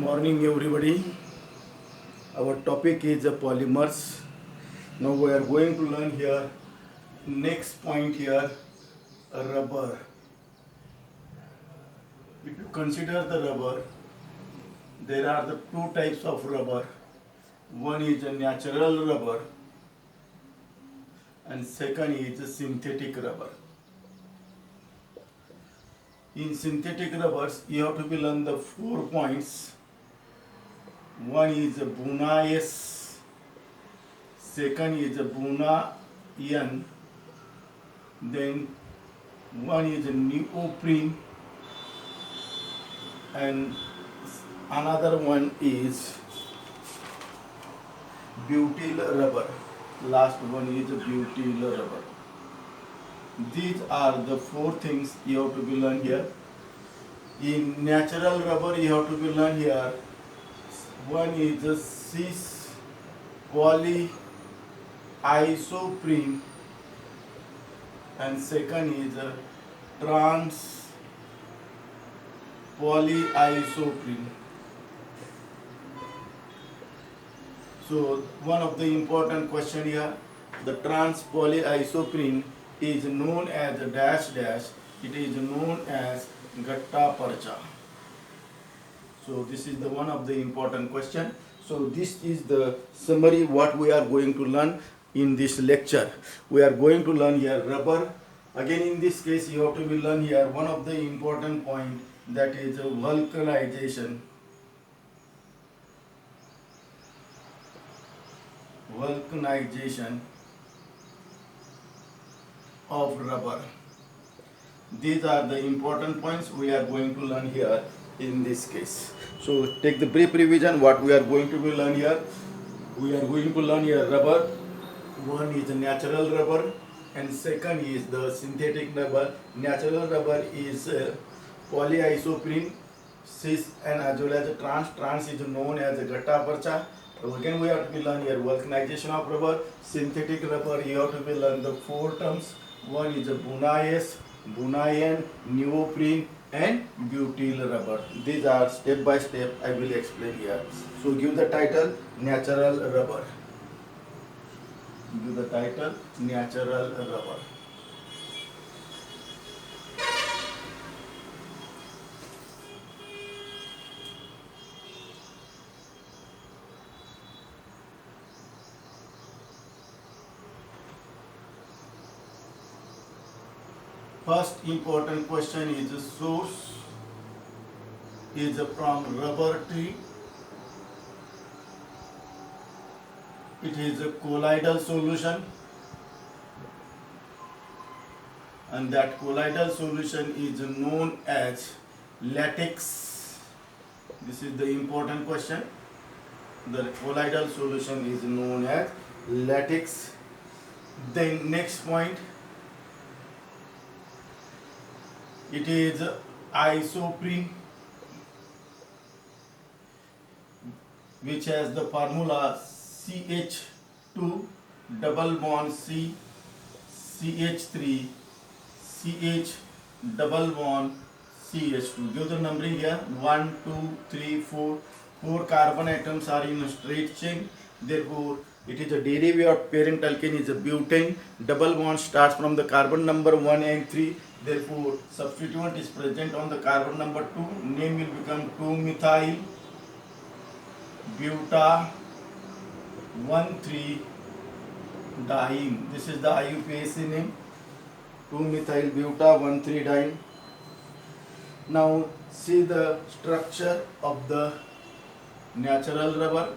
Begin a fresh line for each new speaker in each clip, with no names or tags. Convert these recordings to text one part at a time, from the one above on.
morning, everybody. Our topic is polymers. Now we are going to learn here. Next point here, rubber. If you consider the rubber, there are the two types of rubber. One is a natural rubber, and second is a synthetic rubber. In synthetic rubbers, you have to be learn the 4 points. One is a Buna-S, second is a Buna-N, then one is a neoprene, and another one is butyl rubber. Last one is a butyl rubber. These are the 4 things you have to be learn here. In natural rubber, you have to be learn here. One is a cis polyisoprene, and second is a trans polyisoprene. So one of the important question here, the trans polyisoprene is known as dash dash. It is known as gatta parcha. So this is the one of the important question. So this is the summary what we are going to learn in this lecture. We are going to learn here rubber. Again, in this case, you have to be learn here one of the important point, that is vulcanization. Vulcanization of rubber. These are the important points we are going to learn here in this case. So take the brief revision what we are going to be learn here. We are going to learn here rubber. One is the natural rubber and second is the synthetic rubber. Natural rubber is polyisoprene, cis and as well as trans. Trans is known as gatta parcha. So again we have to be learn here vulcanization of rubber. Synthetic rubber, you have to be learn the 4 terms. One is a Buna-S, Buna-N, neoprene and butyl rubber. These are step by step I will explain here. So give the title natural rubber. Give the title natural rubber. First important question is the source is from rubber tree. It is a colloidal solution, and that colloidal solution is known as latex. This is the important question. The colloidal solution is known as latex. Then next point, it is isoprene, which has the formula CH2 double bond C, CH3, CH double bond CH2. Give the numbering here 1, 2, 3, 4. 4 carbon atoms are in a straight chain. Therefore, it is a derivative of parent alkane is a butane. Double bond starts from the carbon number 1 and 3. Therefore, substituent is present on the carbon number 2. Name will become 2-methyl buta 1,3-diene. This is the IUPAC name, 2-methyl buta 1,3-diene. Now see the structure of the natural rubber.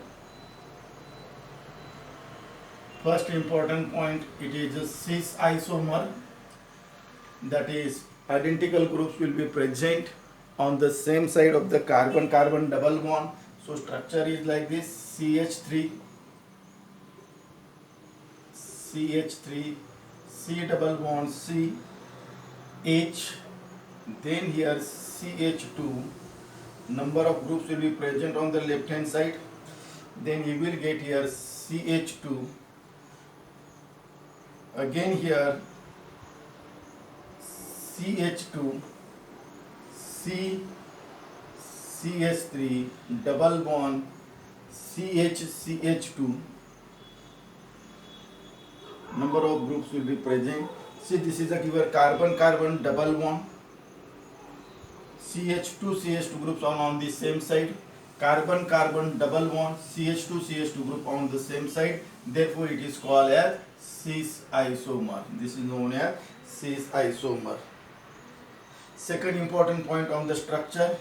First important point, it is a cis isomer. That is, identical groups will be present on the same side of the carbon-carbon double bond. So structure is like this: CH3, CH3, C double bond C, H, then here CH2. Number of groups will be present on the left hand side. Then you will get here CH2. Again here CH2, C, CH3 double bond CH2. Number of groups will be present. See, this is a your carbon-carbon double bond. CH2 groups are on the same side. Carbon-carbon double bond CH2 group on the same side. Therefore, it is called as cis isomer. This is known as cis isomer. Second important point on the structure,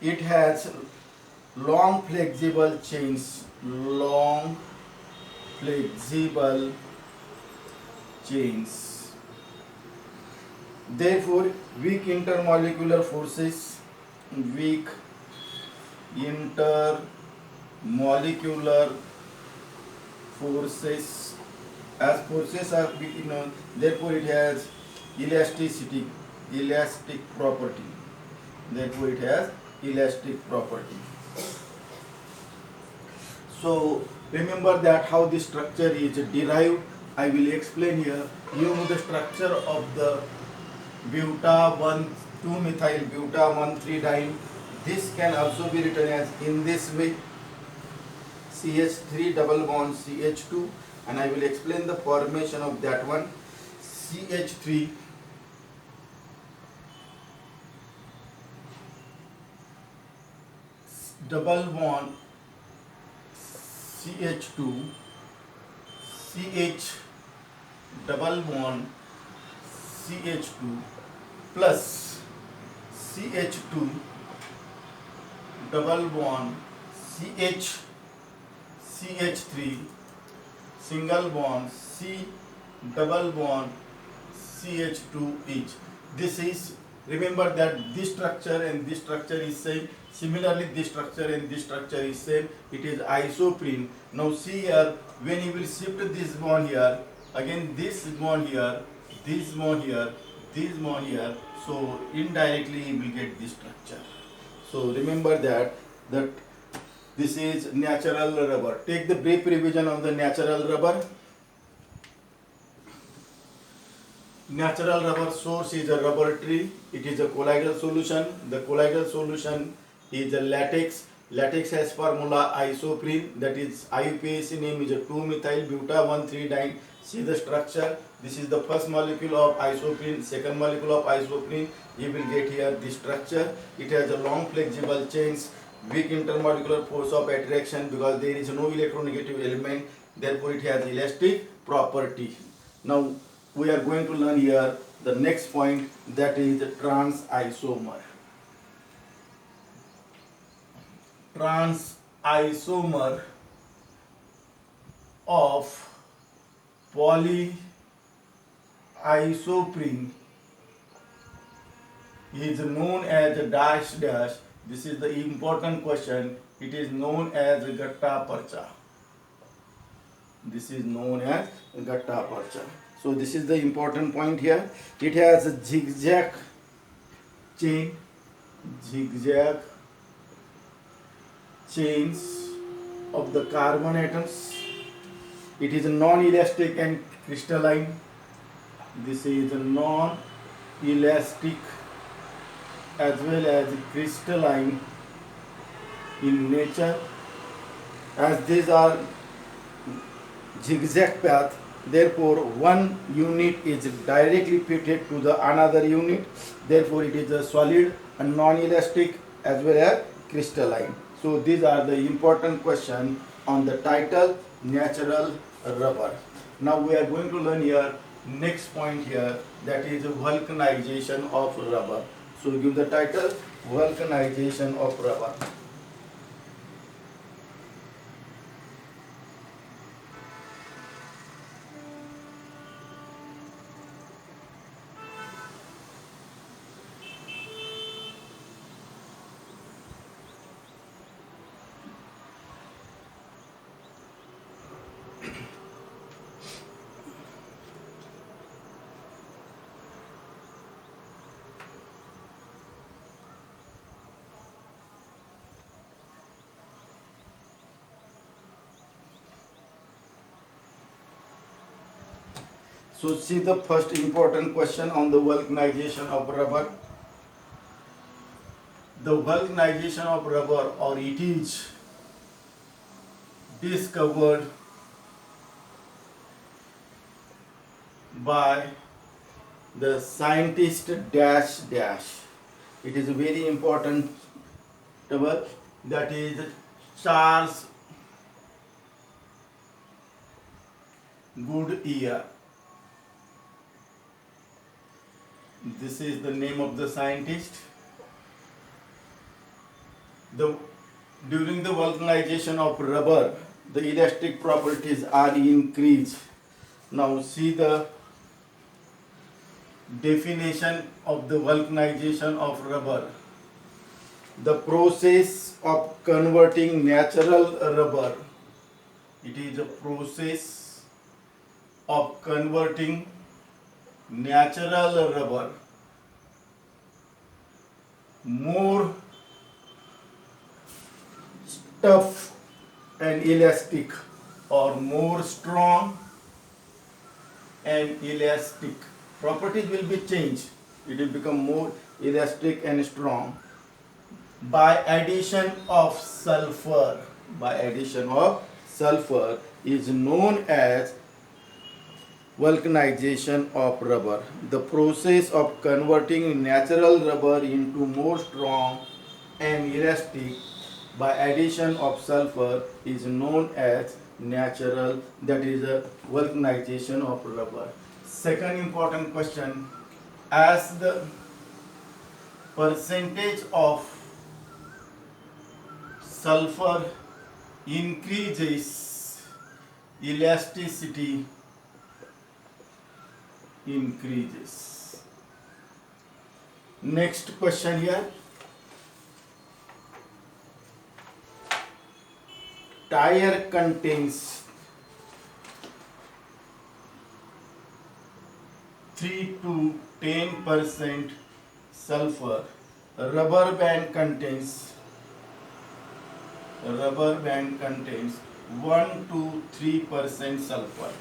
it has long flexible chains. Long flexible chains. Therefore, weak intermolecular forces, weak intermolecular forces, as forces are weak, therefore it has elastic property. Therefore, it has elastic property. So remember that how the structure is derived. I will explain here. You know the structure of the buta 1,2-methyl buta 1,3-diene. This can also be written as in this way, CH3 double bond CH2, and I will explain the formation of that one. CH3 double bond CH2 CH double bond CH2 plus CH2 double bond CH3 single bond C double bond CH2 each. This is, remember that this structure and this structure is same. Similarly, this structure and this structure is same. It is isoprene. Now see here, when you will shift this bond here, again this bond here, this bond here, this bond here, so indirectly you will get this structure. So remember that this is natural rubber. Take the brief revision of the natural rubber. Natural rubber source is a rubber tree. It is a colloidal solution. The colloidal solution is a latex. Latex has formula isoprene, that is IUPAC name is a 2-methyl buta 1,3-diene. See the structure. This is the first molecule of isoprene, second molecule of isoprene. You will get here this structure. It has a long flexible chains, weak intermolecular force of attraction because there is no electronegative element. Therefore, it has elastic property. Now, we are going to learn here the next point, that is the trans isomer. Trans isomer of polyisoprene is known as a dash dash. This is the important question. It is known as gatta parcha. This is known as gatta parcha. So this is the important point here. It has a zigzag chain, zigzag chains of the carbon atoms. It is non-elastic and crystalline. This is non-elastic as well as crystalline in nature. As these are zigzag path, therefore one unit is directly fitted to the another unit. Therefore it is a solid and non-elastic as well as crystalline. So these are the important questions on the title natural rubber. Now we are going to learn here next point here, that is vulcanization of rubber. So give the title vulcanization of rubber. So see the first important question on the vulcanization of rubber. the vulcanization of rubber, or it is discovered by the scientist dash dash. It is a very important table, that is Charles Goodyear. This is the name of the scientist. During the vulcanization of rubber, the elastic properties are increased. Now see the definition of the vulcanization of rubber. The process of converting natural rubber. It is a process of converting natural rubber more tough and elastic, or more strong and elastic. Properties will be changed. It will become more elastic and strong by addition of sulfur. By addition of sulfur is known as vulcanization of rubber. The process of converting natural rubber into more strong and elastic by addition of sulfur is known as natural, that is a vulcanization of rubber. Second important question, as the percentage of sulfur increases, elasticity increases. Next question here. Tire contains 3 to 10% sulfur. Rubber band contains 1 to 3% sulfur.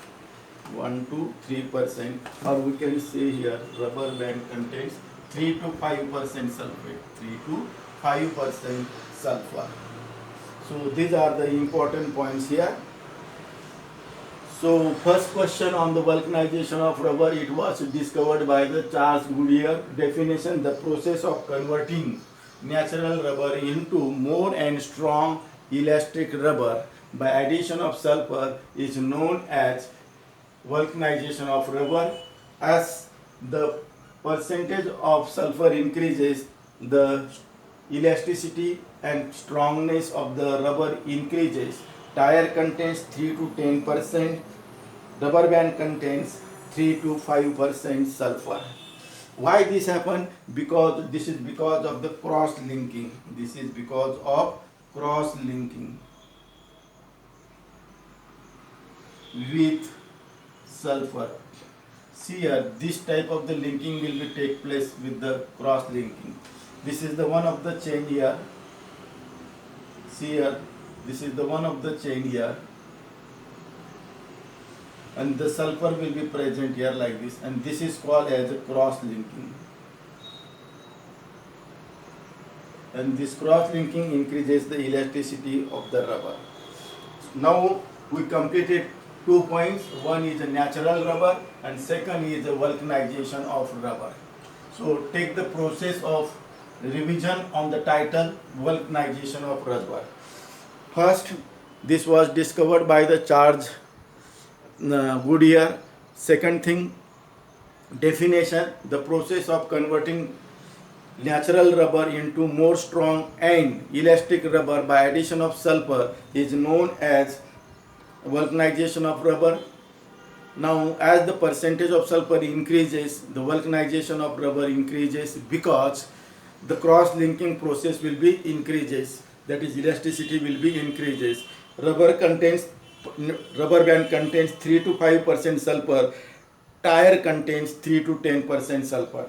1 to 3%, or we can say here rubber band contains 3 to 5% sulfate. 3 to 5% sulfur. So these are the important points here. So first question on the vulcanization of rubber, it was discovered by the Charles Goodyear. Definition: the process of converting natural rubber into more and strong elastic rubber by addition of sulfur is known as vulcanization of rubber. As the percentage of sulfur increases, the elasticity and strongness of the rubber increases. Tire contains 3 to 10%. Rubber band contains 3 to 5% sulfur. Why this happened? Because this is because of the cross linking. This is because of cross linking with sulfur. See here, this type of the linking will be take place with the cross linking. This is the one of the chain here. See here, this is the one of the chain here, and the sulfur will be present here like this, and this is called as a cross linking. And this cross linking increases the elasticity of the rubber. Now we completed 2 points. One is a natural rubber and second is a vulcanization of rubber. So take the process of revision on the title, vulcanization of rubber. First, this was discovered by the Charles Goodyear. Second thing, definition: the process of converting natural rubber into more strong and elastic rubber by addition of sulfur is known as vulcanization of rubber. Now, as the percentage of sulfur increases, the vulcanization of rubber increases because the cross-linking process will be increases. That is, elasticity will be increases. Rubber band contains 3 to 5% sulfur. Tire contains 3 to 10% sulfur.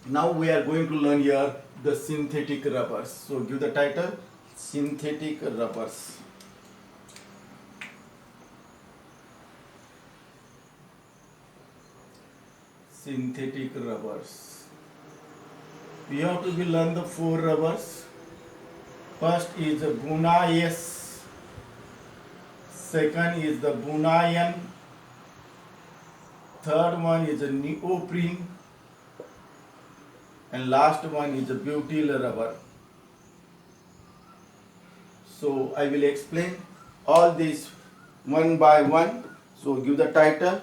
Now we are going to learn here the synthetic rubbers. So give the title, synthetic rubbers. Synthetic rubbers. we have to be learn the four rubbers. First is the Buna S, second is the Bunayan, third one is a neoprene, and last one is a butyl rubber. So I will explain all these one by one. So give the title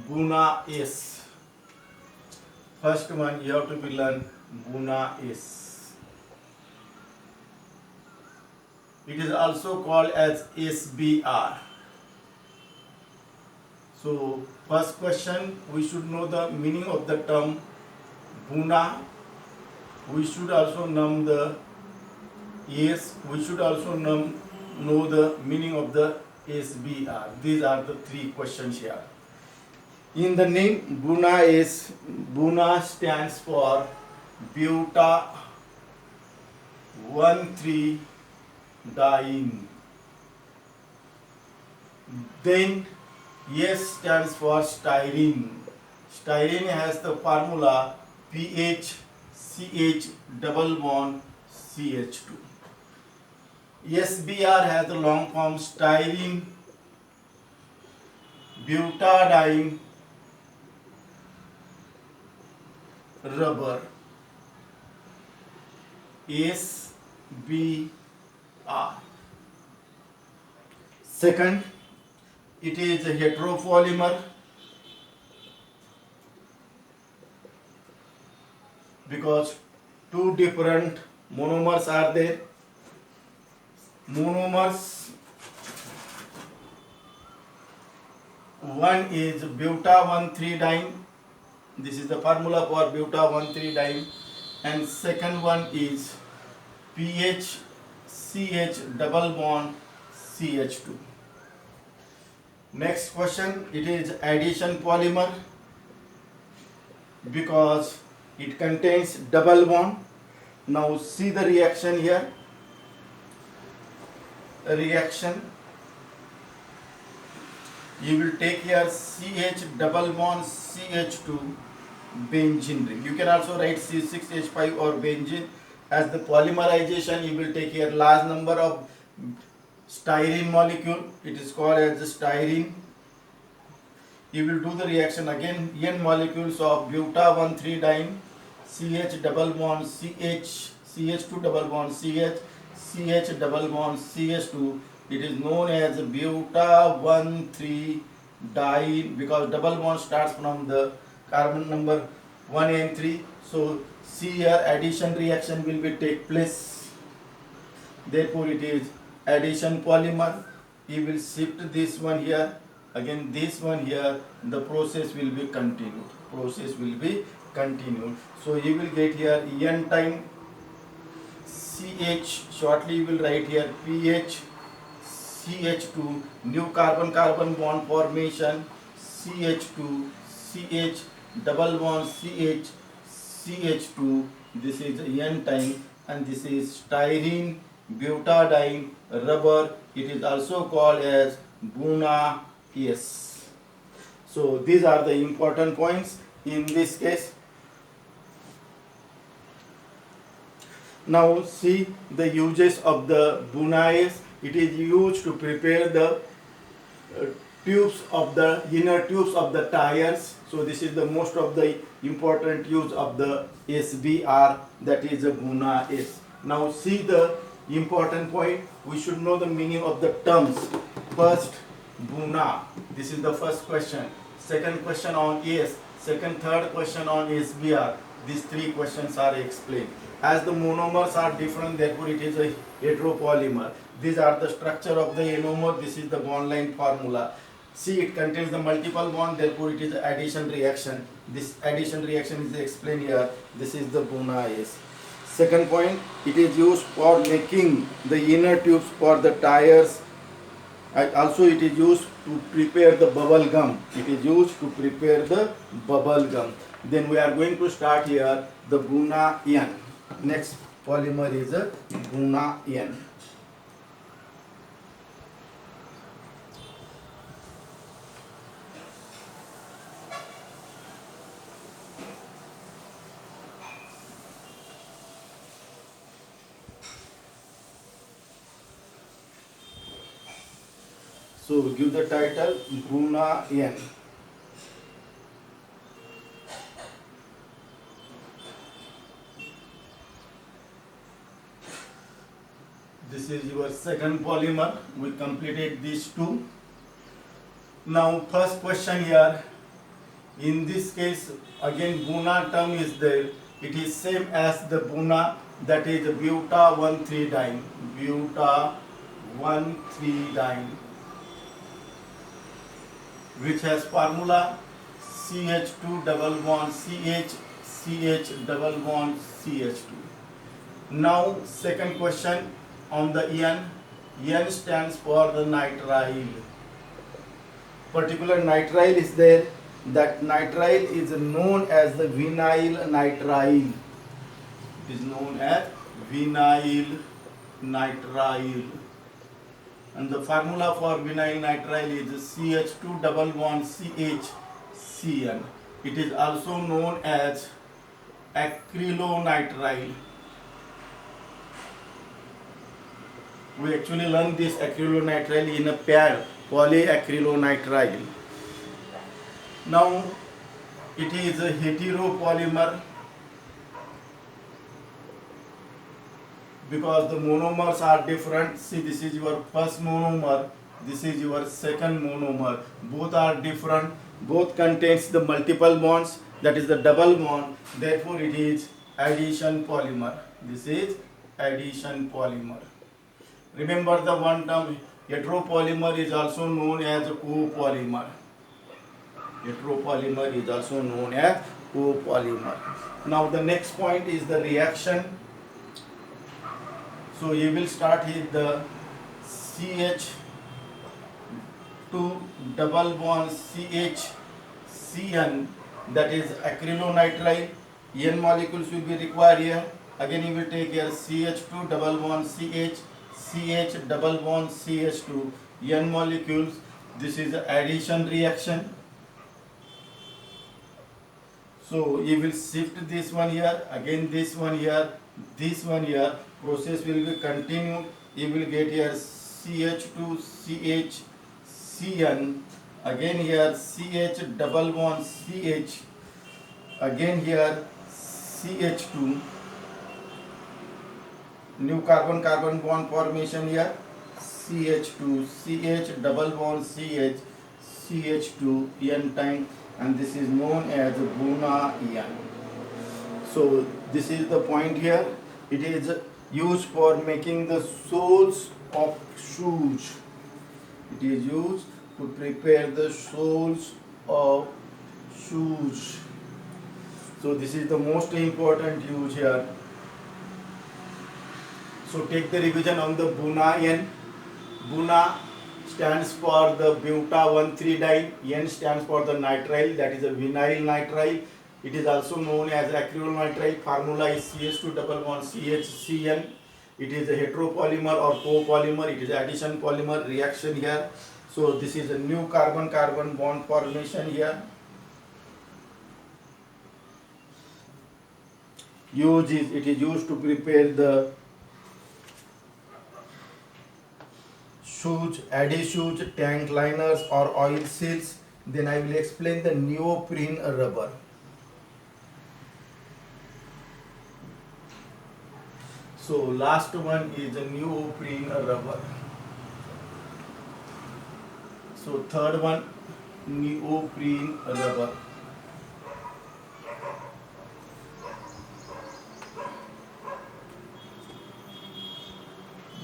Buna S. First one you have to be learn Buna S. It is also called as SBR. So first question, we should know the meaning of the term Buna. We should also know the we should also know the meaning of the SBR. These are the three questions here. In the name Buna S, Buna stands for buta 1,3-diene. Then S stands for styrene. Styrene has the formula PH CH double bond CH2. SBR has the long form styrene butadiene rubber. SBR. Second, it is a heteropolymer because two different monomers are there. Monomers, one is buta 1,3-diene. This is the formula for buta 1,3-diene, and second one is PH CH double bond CH2. Next question, it is addition polymer because it contains double bond. Now see the reaction here. Reaction, you will take here CH double bond CH2 benzene ring. You can also write C6H5 or benzene. As the polymerization, you will take here large number of styrene molecule. It is called as the styrene. You will do the reaction again. N molecules of buta 1,3-diene, CH double bond CH, CH2 double bond CH, CH double bond CH2. It is known as buta 1,3-diene because double bond starts from the carbon number 1 and 3. So see here addition reaction will be take place. Therefore it is addition polymer. You will shift this one here, again this one here. The process will be continued. Process will be continued. So you will get here N time CH, shortly you will write here PH CH2, new carbon carbon bond formation, CH2 CH double bond CH CH2. This is N time, and this is styrene butadiene rubber. It is also called as Buna S. So these are the important points in this case. Now see the uses of the Buna S. It is used to prepare the tubes of the inner tubes of the tires. So this is the most of the important use of the SBR, that is the Buna S. Now see the important point. We should know the meaning of the terms. First, Buna. This is the first question. Second question on S. Second, third question on SBR. These three questions are explained. As the monomers are different, therefore it is a heteropolymer. These are the structure of the enomer. This is the bond line formula. See, it contains the multiple bond, therefore it is the addition reaction. This addition reaction is explained here. This is the Buna S. Second point, it is used for making the inner tubes for the tires. Also it is used to prepare the bubble gum. It is used to prepare the bubble gum. Then we are going to start here the Bunayan. Next polymer is a Bunayan. So give the title Buna N. This is your second polymer. We completed these two. Now first question here. In this case, again Buna term is there. It is same as the Buna, that is buta 1,3-diene. Buta 1,3-diene, which has formula CH2 double bond CH, CH double bond CH2. Now second question on the N. N stands for the nitrile. Particular nitrile is there. That nitrile is known as the vinyl nitrile. It is known as vinyl nitrile. And the formula for vinyl nitrile is CH2 double bond CH, Cn. It is also known as acrylonitrile. We actually learn this acrylonitrile in a pair, polyacrylonitrile. Now it is a heteropolymer because the monomers are different. See, this is your first monomer, this is your second monomer. Both are different, both contains the multiple bonds, that is the double bond. Therefore it is addition polymer. This is addition polymer. Remember the one term, heteropolymer is also known as copolymer. Heteropolymer is also known as copolymer. Now the next point is the reaction. So you will start with the CH2 double bond CH, Cn, that is acrylonitrile. N molecules will be required here. Again you will take here CH2 double bond CH, CH double bond CH2, N molecules. This is the addition reaction. So you will shift this one here, again this one here, this one here. Process will be continued. You will get here CH2 CH Cn, again here CH double bond CH, again here CH2, new carbon carbon bond formation here, CH2 CH double bond CH, CH2 N time, and this is known as Buna N. So this is the point here. It is used for making the soles of shoes. It is used to prepare the soles of shoes. So this is the most important use here. So take the revision on the Buna N. Buna stands for the buta 1,3-diene. N stands for the nitrile, that is a vinyl nitrile. It is also known as acrylonitrile. Formula is CH2 double bond CH, Cn. It is a heteropolymer or copolymer. It is addition polymer reaction here. So this is a new carbon carbon bond formation here. It is used to prepare the shoes, adhesives, tank liners or oil seals. Then I will explain the neoprene rubber. So last one is the neoprene rubber. So third one, neoprene rubber.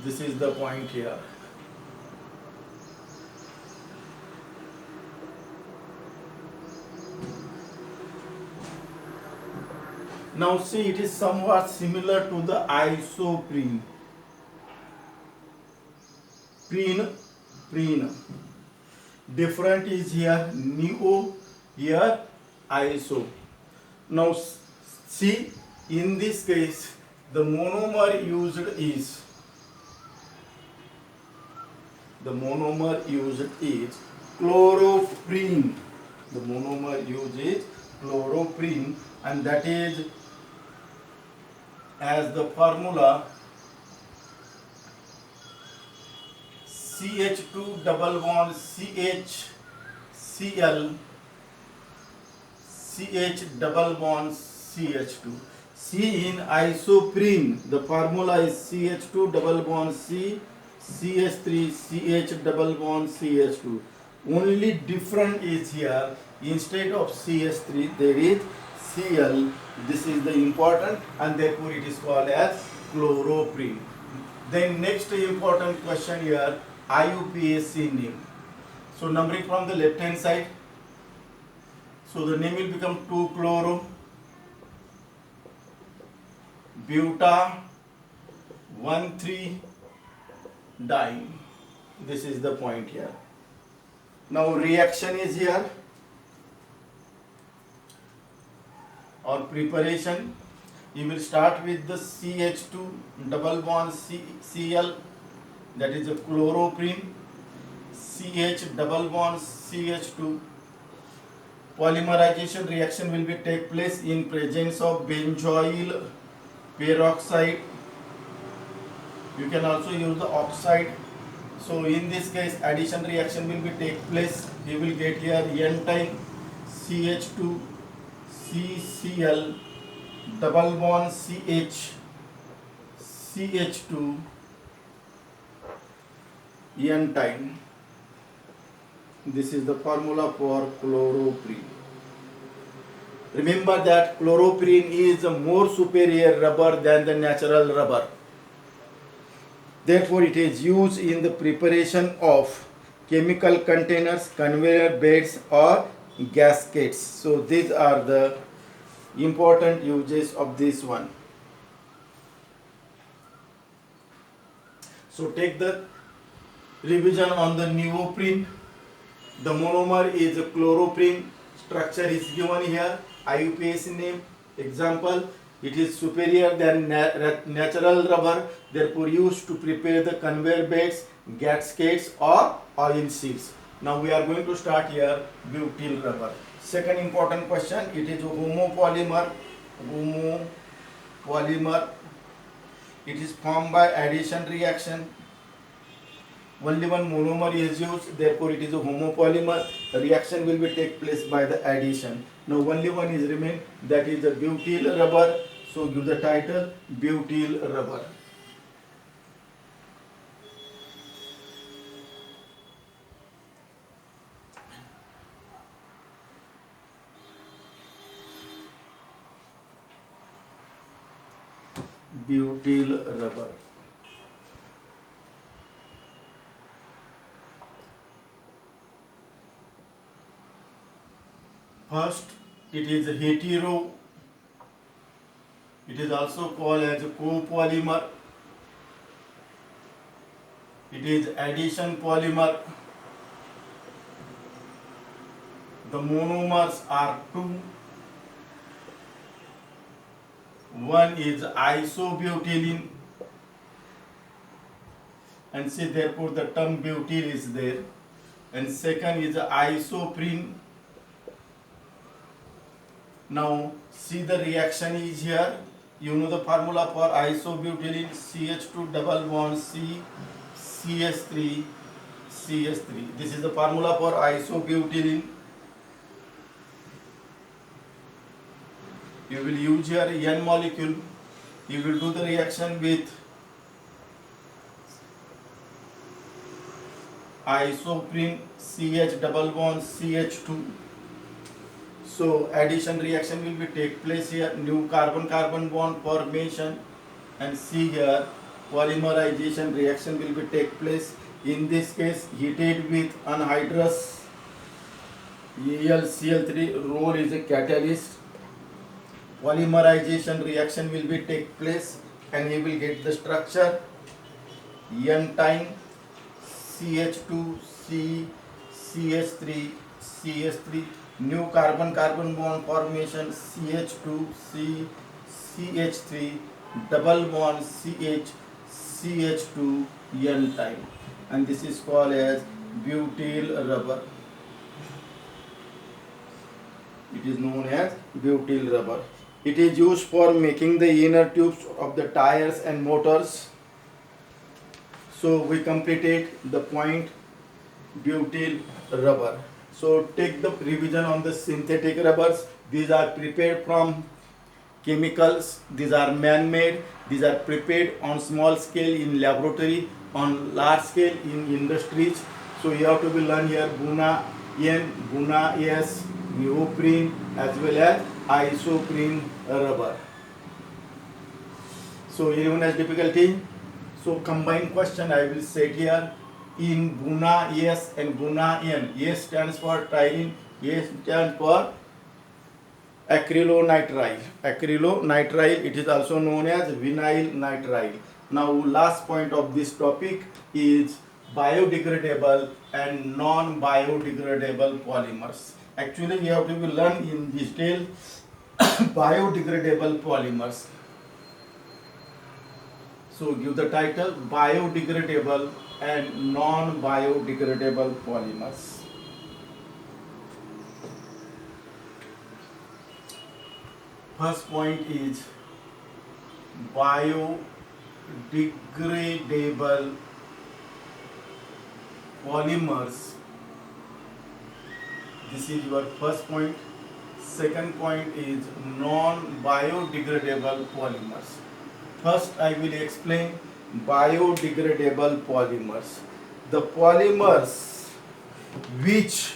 This is the point here. Now see, it is somewhat similar to the isoprene. Prene. Different is here neo, here iso. Now see, in this case the monomer used is chloroprene. The monomer used is chloroprene, and that is as the formula CH2 double bond CH, Cl, CH double bond CH2. See, in isoprene the formula is CH2 double bond C, CH3, CH double bond CH2. Only different is here, instead of CH3 there is Cl. This is the important, and therefore it is called as chloroprene. Then next important question here, IUPAC name. So numbering from the left hand side, so the name will become 2-chloro buta 1,3-diene. This is the point here. Now reaction is here, or preparation. You will start with the CH2 double bond Cl, that is a chloroprene, CH double bond CH2. Polymerization reaction will be take place in presence of benzoyl peroxide. You can also use the oxide. So in this case addition reaction will be take place. You will get here N-time CH2 CCl double bond CH, CH2 N-time. This is the formula for chloroprene. Remember that chloroprene is a more superior rubber than the natural rubber. Therefore, it is used in the preparation of chemical containers, conveyor belts, or gaskets. So these are the important uses of this one. So take the revision on the neoprene. The monomer is a chloroprene. Structure is given here. IUPAC name. Example, it is superior than natural rubber, therefore used to prepare the conveyor belts, gaskets, or oil seals. Now we are going to start here butyl rubber. Second important question, it is a homopolymer. Homopolymer. It is formed by addition reaction. Only one monomer is used, therefore it is a homopolymer. The reaction will be take place by the addition. Now only one is remain, that is the butyl rubber. So give the title butyl rubber. Butyl rubber. First, it is hetero. It is also called as a copolymer. It is addition polymer. The monomers are two. One is isobutylene, and see therefore the term butyl is there. And second is isoprene. Now see the reaction is here. You know the formula for isobutylene, CH2 double bond C, CH3, CH3. This is the formula for isobutylene. You will use here N molecule. You will do the reaction with isoprene, CH double bond CH2. So addition reaction will be take place here, new carbon-carbon bond formation, and see here polymerization reaction will be take place. In this case heated with anhydrous AlCl3, role is a catalyst. Polymerization reaction will be take place, and you will get the structure N-time CH2 C, CH3, CH3. New carbon-carbon bond formation CH2 C, CH3 double bond CH, CH2 N-time, and this is called as butyl rubber. It is known as butyl rubber. It is used for making the inner tubes of the tires and motors. So we completed the point butyl rubber. So take the revision on the synthetic rubbers. These are prepared from chemicals. These are man-made. These are prepared on small scale in laboratory, on large scale in industries. So you have to be learn here Buna N, Buna S, neoprene as well as isoprene rubber. So anyone has difficulty? So combined question I will set here. In Buna S and Buna N. S stands for tyrene. S stands for acrylonitrile. Acrylonitrile, it is also known as vinyl nitrile. Now last point of this topic is biodegradable and non-biodegradable polymers. Actually we have to be learn in detail biodegradable polymers. So give the title biodegradable and non-biodegradable polymers. First point is biodegradable polymers. This is your first point. Second point is non-biodegradable polymers. First I will explain biodegradable polymers. The polymers which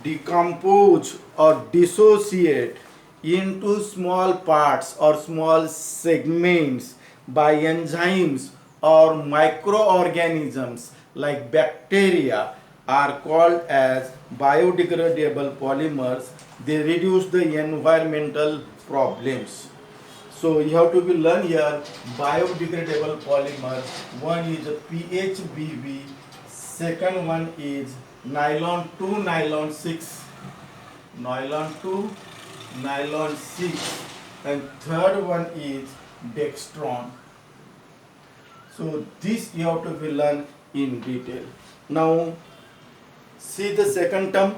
decompose or dissociate into small parts or small segments by enzymes or microorganisms like bacteria are called as biodegradable polymers. They reduce the environmental problems. So you have to be learn here biodegradable polymer. One is PHBB, second one is nylon 2 nylon 6, nylon 2 nylon 6, and third one is dextron. So this you have to be learn in detail. Now see the second term,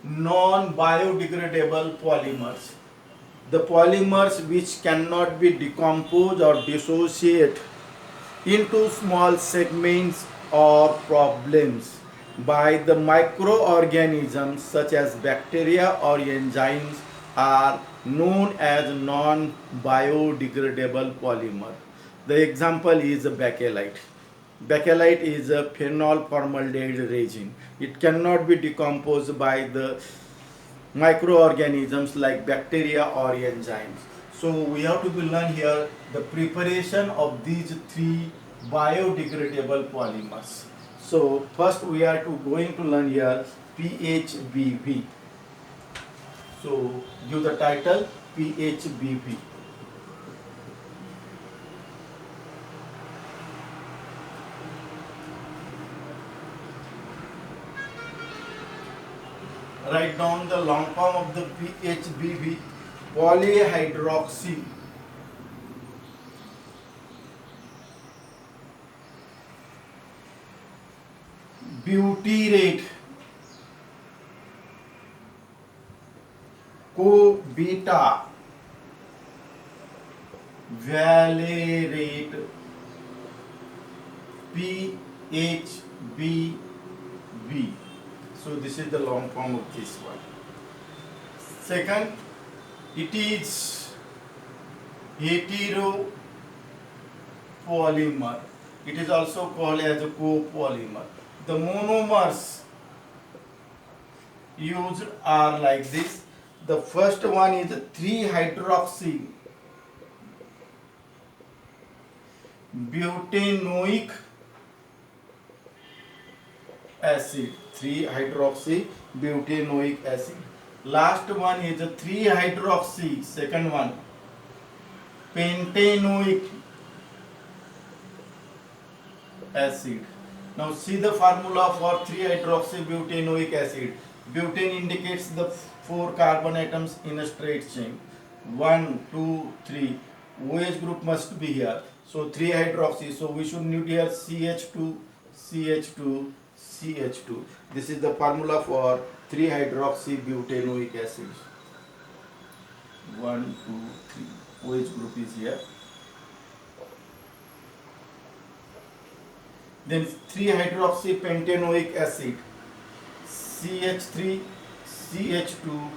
non-biodegradable polymers. The polymers which cannot be decomposed or dissociate into small segments or problems by the microorganisms such as bacteria or enzymes are known as non-biodegradable polymer. The example is bakelite. Bakelite is a phenol formaldehyde resin. It cannot be decomposed by the microorganisms like bacteria or enzymes. So we have to be learn here the preparation of these three biodegradable polymers. So first we are going to learn here PHBB. So give the title PHBB. Write down the long form of the PHBB, polyhydroxy butyrate co-beta valerate PHBB. So this is the long form of this one. Second, it is heteropolymer. It is also called as a copolymer. The monomers used are like this. The first one is 3-hydroxy butanoic acid. 3-hydroxy butanoic acid. Last one is 3-hydroxy, second one, pentanoic acid. Now see the formula for 3-hydroxy butanoic acid. Butane indicates the 4 carbon atoms in a straight chain. 1, 2, 3. OH group must be here. So 3-hydroxy. So we should need here CH2, CH2, CH2. This is the formula for 3-hydroxy butanoic acid. 1, 2, 3. OH group is here. then 3-hydroxypentanoic acid, CH3, CH2,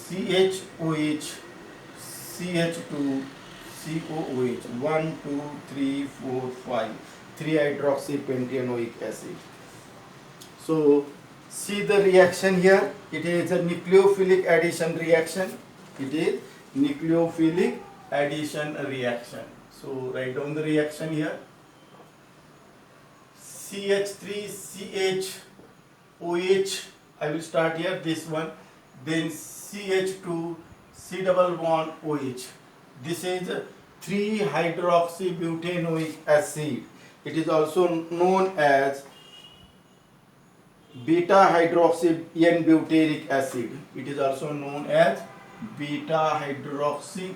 CHOH, CH2, COOH, 1, 2, 3, 4, 5, 3-hydroxypentanoic acid. So see the reaction here, it is a nucleophilic addition reaction. It is nucleophilic addition reaction. So write down the reaction here. CH3CHOH, I will start here, this one, then CH2 C double bond OH. This is 3-hydroxybutanoic acid. It is also known as beta hydroxy N-butyric acid. It is also known as beta hydroxy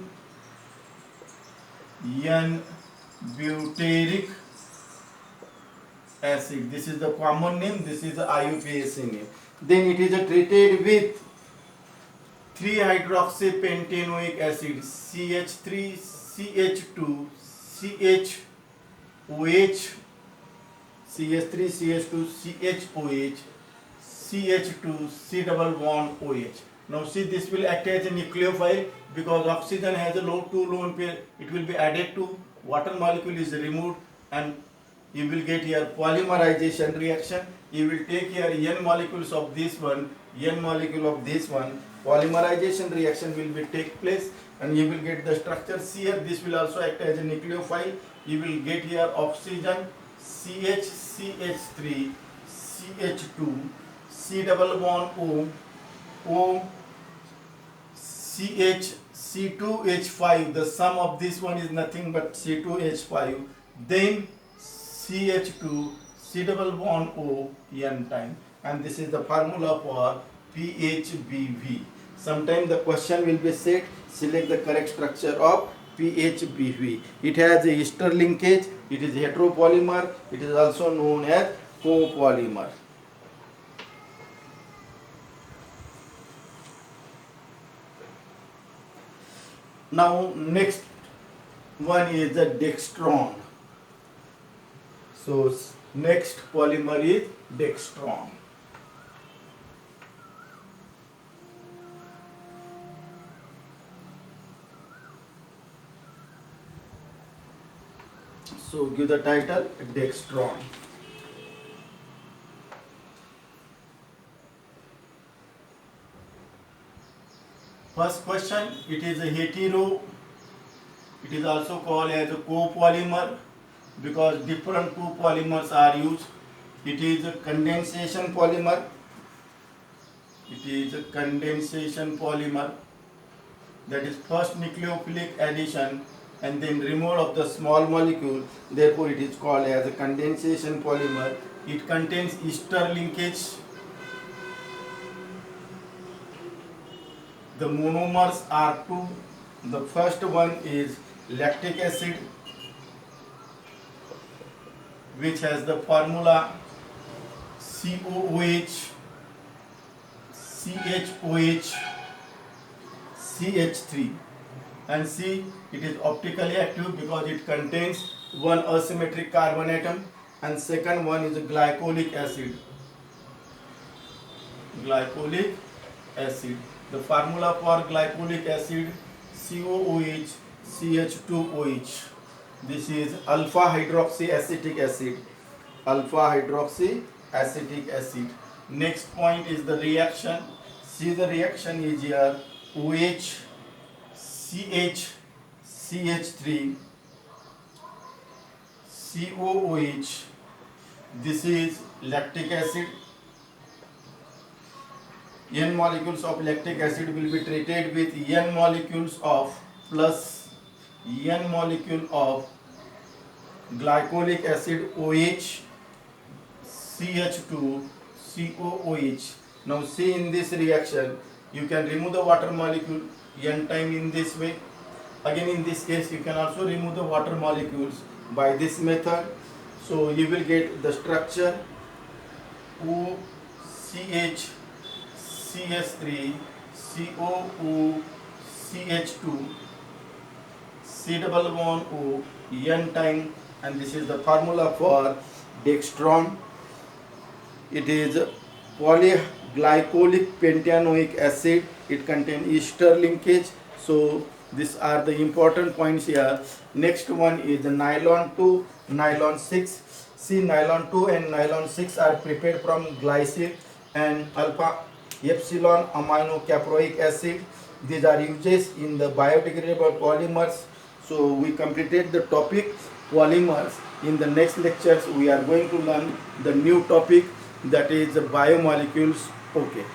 N-butyric acid. This is the common name, this is the IUPAC name. Then it is treated with 3-hydroxypentanoic acid, CH3, CH2, CHOH, CH3, CH2, CHOH, CH2, C double bond OH. Now see, this will act as a nucleophile because oxygen has a two lone pair. It will be added to water molecule is removed and you will get here polymerization reaction. You will take here N molecules of this one, N molecule of this one. Polymerization reaction will be take place and you will get the structures here. This will also act as a nucleophile. You will get here oxygen CH, CH3, CH2, C double bond O, O, CH, C2H5. The sum of this one is nothing but C2H5. Then CH2, C double bond O, N time. And this is the formula for PHBV. Sometimes the question will be said, select the correct structure of PHBV. It has a ester linkage, it is heteropolymer, it is also known as copolymer. Now next one is the dextron. So next polymer is dextron. So give the title dextron. First question, it is a hetero. It is also called as a copolymer because different two polymers are used. It is a condensation polymer. It is a condensation polymer. That is first nucleophilic addition and then removal of the small molecule. Therefore, it is called as a condensation polymer. It contains ester linkage. The monomers are two. The first one is lactic acid, which has the formula COOH, CHOH, CH3. And C, it is optically active because it contains one asymmetric carbon atom, and second one is a glycolic acid. Glycolic acid. The formula for glycolic acid COOH, CH2OH. This is alpha hydroxyacetic acid. Alpha hydroxyacetic acid. Next point is the reaction. See, the reaction is here OH, CH, CH3, COOH. This is lactic acid. N molecules of lactic acid will be treated with N molecules of plus N molecule of glycolic acid OH, CH2, COOH. Now see, in this reaction you can remove the water molecule N time in this way. Again, in this case you can also remove the water molecules by this method. So you will get the structure OCH, CH3, COO, CH2, C double bond O, N time, and this is the formula for dextran. It is polyglycolic pentanoic acid. It contains ester linkage. So these are the important points here. Next one is the nylon 2, nylon 6. See, nylon 2 and nylon 6 are prepared from glycine and alpha epsilon amino caproic acid. These are uses in the biodegradable polymers. So we completed the topic polymers. In the next lectures we are going to learn the new topic, that is the biomolecules. Okay.